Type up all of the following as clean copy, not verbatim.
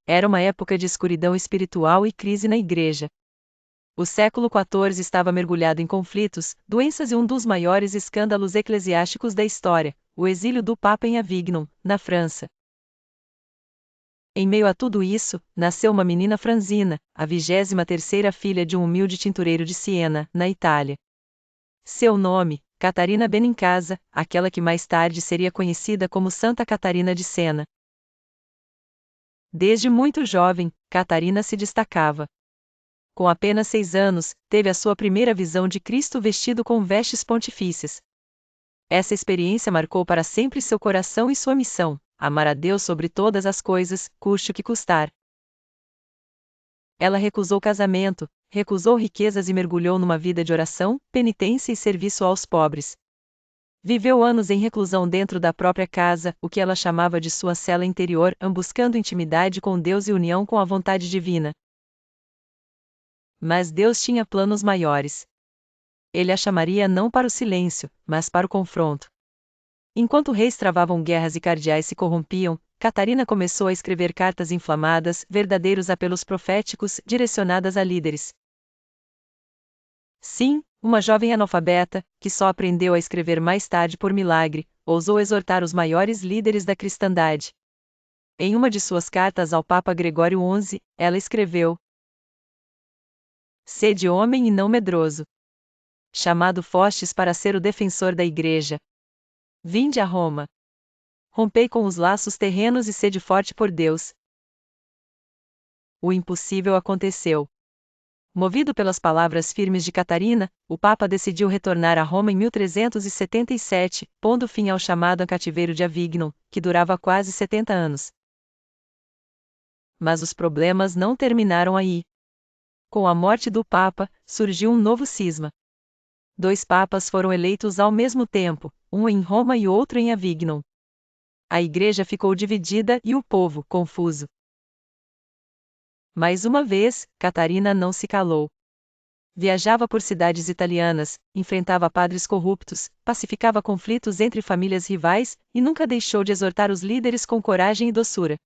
Era uma época de escuridão espiritual e crise na Igreja. O século XIV estava mergulhado em conflitos, doenças e um dos maiores escândalos eclesiásticos da história, o exílio do Papa em Avignon, na França. Em meio a tudo isso, nasceu uma menina franzina, a 23ª filha de um humilde tintureiro de Siena, na Itália. Seu nome, Catarina Benincasa, aquela que mais tarde seria conhecida como Santa Catarina de Sena. Desde muito jovem, Catarina se destacava. Com apenas 6 anos, teve a sua primeira visão de Cristo vestido com vestes pontifícias. Essa experiência marcou para sempre seu coração e sua missão: amar a Deus sobre todas as coisas, custe o que custar. Ela recusou casamento, recusou riquezas e mergulhou numa vida de oração, penitência e serviço aos pobres. Viveu anos em reclusão dentro da própria casa, o que ela chamava de sua cela interior, buscando intimidade com Deus e união com a vontade divina. Mas Deus tinha planos maiores. Ele a chamaria não para o silêncio, mas para o confronto. Enquanto reis travavam guerras e cardeais se corrompiam, Catarina começou a escrever cartas inflamadas, verdadeiros apelos proféticos, direcionadas a líderes. Sim, uma jovem analfabeta, que só aprendeu a escrever mais tarde por milagre, ousou exortar os maiores líderes da cristandade. Em uma de suas cartas ao Papa Gregório XI, ela escreveu: Sede homem e não medroso. Chamado fostes para ser o defensor da Igreja. Vinde a Roma. Rompei com os laços terrenos e sede forte por Deus. O impossível aconteceu. Movido pelas palavras firmes de Catarina, o Papa decidiu retornar a Roma em 1377, pondo fim ao chamado cativeiro de Avignon, que durava quase 70 anos. Mas os problemas não terminaram aí. Com a morte do Papa, surgiu um novo cisma. 2 papas foram eleitos ao mesmo tempo, um em Roma e outro em Avignon. A Igreja ficou dividida e o povo confuso. Mais uma vez, Catarina não se calou. Viajava por cidades italianas, enfrentava padres corruptos, pacificava conflitos entre famílias rivais, e nunca deixou de exortar os líderes com coragem e doçura.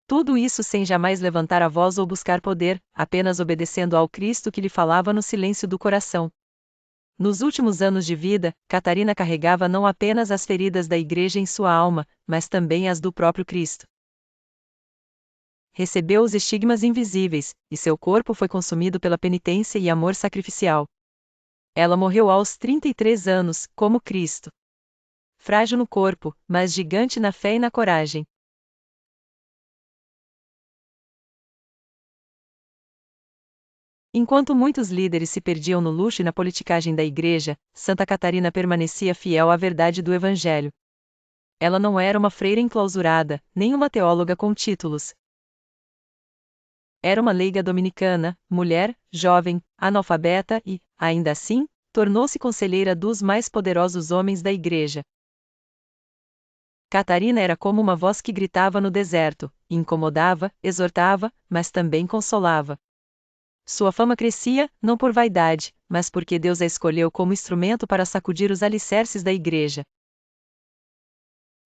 Tudo isso sem jamais levantar a voz ou buscar poder, apenas obedecendo ao Cristo que lhe falava no silêncio do coração. Nos últimos anos de vida, Catarina carregava não apenas as feridas da Igreja em sua alma, mas também as do próprio Cristo. Recebeu os estigmas invisíveis, e seu corpo foi consumido pela penitência e amor sacrificial. Ela morreu aos 33 anos, como Cristo. Frágil no corpo, mas gigante na fé e na coragem. Enquanto muitos líderes se perdiam no luxo e na politicagem da Igreja, Santa Catarina permanecia fiel à verdade do Evangelho. Ela não era uma freira enclausurada, nem uma teóloga com títulos. Era uma leiga dominicana, mulher, jovem, analfabeta e, ainda assim, tornou-se conselheira dos mais poderosos homens da Igreja. Catarina era como uma voz que gritava no deserto, incomodava, exortava, mas também consolava. Sua fama crescia, não por vaidade, mas porque Deus a escolheu como instrumento para sacudir os alicerces da Igreja.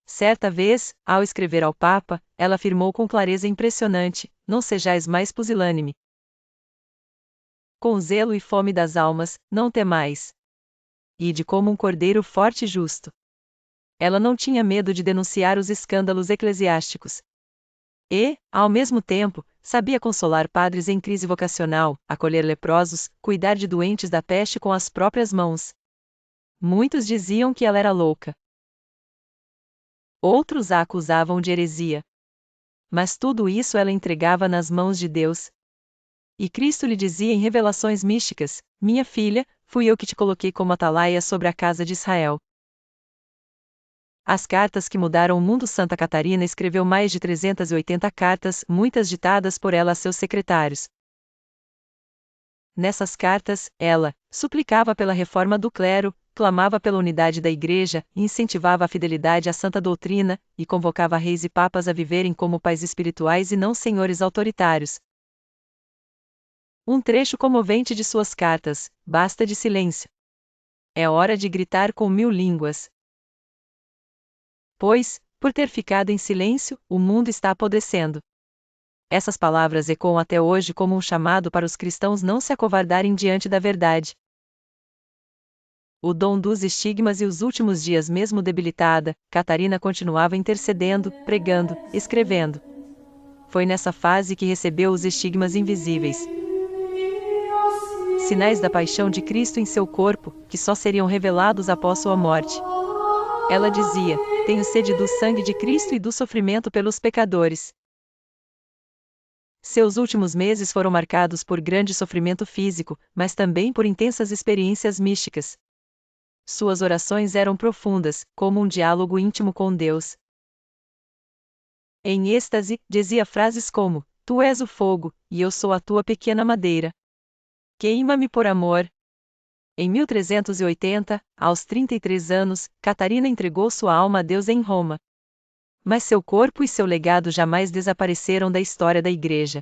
Certa vez, ao escrever ao Papa, ela afirmou com clareza impressionante: não sejais mais pusilânime. Com zelo e fome das almas, não temais. Ide como um cordeiro forte e justo. Ela não tinha medo de denunciar os escândalos eclesiásticos. E, ao mesmo tempo, sabia consolar padres em crise vocacional, acolher leprosos, cuidar de doentes da peste com as próprias mãos. Muitos diziam que ela era louca. Outros a acusavam de heresia. Mas tudo isso ela entregava nas mãos de Deus. E Cristo lhe dizia em revelações místicas: minha filha, fui eu que te coloquei como atalaia sobre a casa de Israel. As cartas que mudaram o mundo. Santa Catarina escreveu mais de 380 cartas, muitas ditadas por ela a seus secretários. Nessas cartas, ela suplicava pela reforma do clero, clamava pela unidade da Igreja, incentivava a fidelidade à santa doutrina, e convocava reis e papas a viverem como pais espirituais e não senhores autoritários. Um trecho comovente de suas cartas: basta de silêncio. É hora de gritar com 1000 línguas. Pois, Por ter ficado em silêncio, o mundo está apodrecendo. Essas palavras ecoam até hoje como um chamado para os cristãos não se acovardarem diante da verdade. O dom dos estigmas e os últimos dias mesmo debilitada, Catarina continuava intercedendo, pregando, escrevendo. Foi nessa fase que recebeu os estigmas invisíveis. Sinais da paixão de Cristo em seu corpo, que só seriam revelados após sua morte. Ela dizia: tenho sede do sangue de Cristo e do sofrimento pelos pecadores. Seus últimos meses foram marcados por grande sofrimento físico, mas também por intensas experiências místicas. Suas orações eram profundas, como um diálogo íntimo com Deus. Em êxtase, dizia frases como: Tu és o fogo, e eu sou a tua pequena madeira. Queima-me por amor. Em 1380, aos 33 anos, Catarina entregou sua alma a Deus em Roma. Mas seu corpo e seu legado jamais desapareceram da história da Igreja.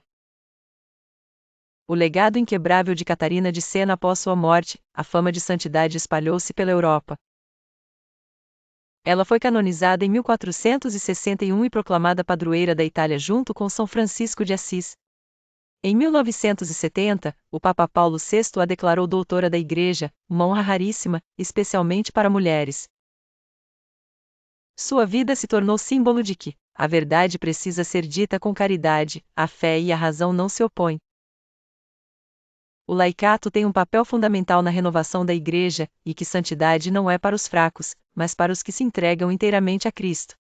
O legado inquebrável de Catarina de Siena após sua morte, a fama de santidade espalhou-se pela Europa. Ela foi canonizada em 1461 e proclamada padroeira da Itália junto com São Francisco de Assis. Em 1970, o Papa Paulo VI a declarou doutora da Igreja, uma honra raríssima, especialmente para mulheres. Sua vida se tornou símbolo de que a verdade precisa ser dita com caridade, a fé e a razão não se opõem. O laicato tem um papel fundamental na renovação da Igreja, e que santidade não é para os fracos, mas para os que se entregam inteiramente a Cristo.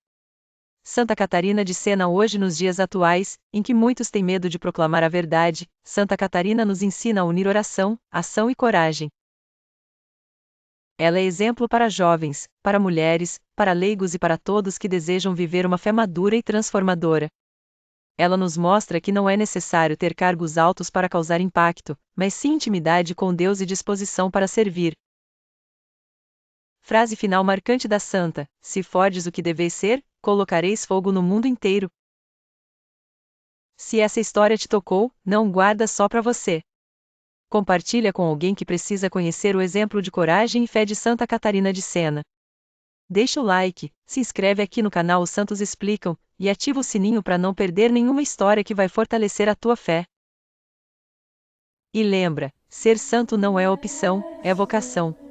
Santa Catarina de Siena hoje nos dias atuais, em que muitos têm medo de proclamar a verdade, Santa Catarina nos ensina a unir oração, ação e coragem. Ela é exemplo para jovens, para mulheres, para leigos e para todos que desejam viver uma fé madura e transformadora. Ela nos mostra que não é necessário ter cargos altos para causar impacto, mas sim intimidade com Deus e disposição para servir. Frase final marcante da santa: se fordes o que deveis ser, colocareis fogo no mundo inteiro. Se essa história te tocou, não guarda só para você. Compartilha com alguém que precisa conhecer o exemplo de coragem e fé de Santa Catarina de Siena. Deixa o like, se inscreve aqui no canal Os Santos Explicam, e ativa o sininho para não perder nenhuma história que vai fortalecer a tua fé. E lembra, ser santo não é opção, é vocação.